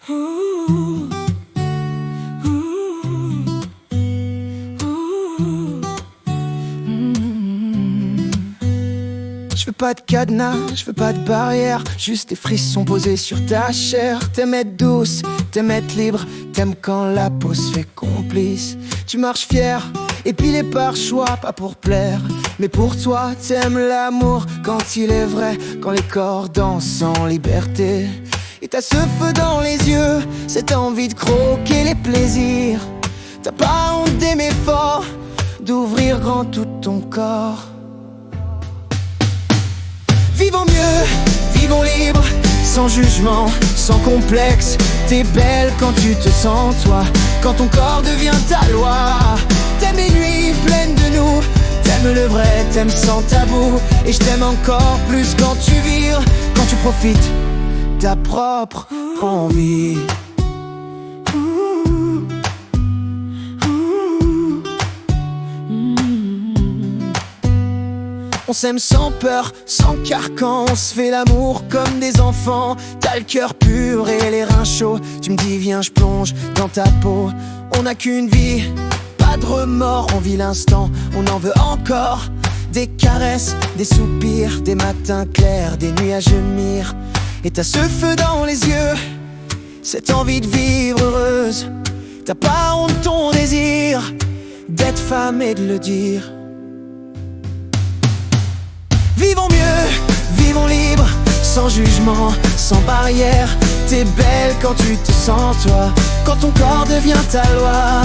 Je veux pas de cadenas, je veux pas de barrière, juste des frissons posés sur ta chair. T'aimes être douce, t'aimes être libre, t'aimes quand la peau se fait complice. Tu marches fier, épilé par choix, pas pour plaire, mais pour toi. T'aimes l'amour quand il est vrai, quand les corps dansent en liberté. Et t'as ce feu dans les yeux, cette envie de croquer les plaisirs. T'as pas honte d'aimer fort, d'ouvrir grand tout ton corps. Vivons mieux, vivons libres, sans jugement, sans complexe. T'es belle quand tu te sens toi, quand ton corps devient ta loi. T'aimes les nuits pleines de nous, t'aimes le vrai, t'aimes sans tabou. Et je t'aime encore plus quand tu vires, quand tu profites ta propre envie. On s'aime sans peur, sans carcan, on se fait l'amour comme des enfants. T'as le cœur pur et les reins chauds, tu me dis viens je plonge dans ta peau. On n'a qu'une vie, pas de remords, on vit l'instant, on en veut encore. Des caresses, des soupirs, des matins clairs, des nuits à gémir. Et t'as ce feu dans les yeux, cette envie de vivre heureuse. T'as pas honte de ton désir, d'être femme et de le dire. Vivons mieux, vivons libres, sans jugement, sans barrière. T'es belle quand tu te sens toi, quand ton corps devient ta loi.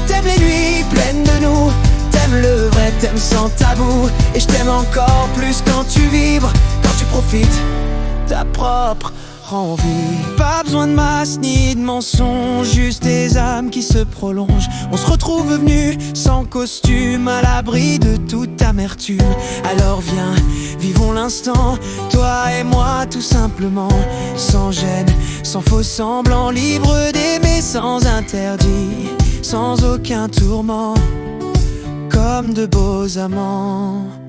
T'aimes les nuits pleines de nous, t'aimes le vrai, t'aimes sans tabou. Et je t'aime encore plus quand tu vibres, quand tu profites ta propre envie. Pas besoin de masse ni de mensonges, juste des âmes qui se prolongent. On se retrouve venus sans costume, à l'abri de toute amertume. Alors viens, vivons l'instant, toi et moi tout simplement. Sans gêne, sans faux semblant, libre d'aimer sans interdit, sans aucun tourment, comme de beaux amants.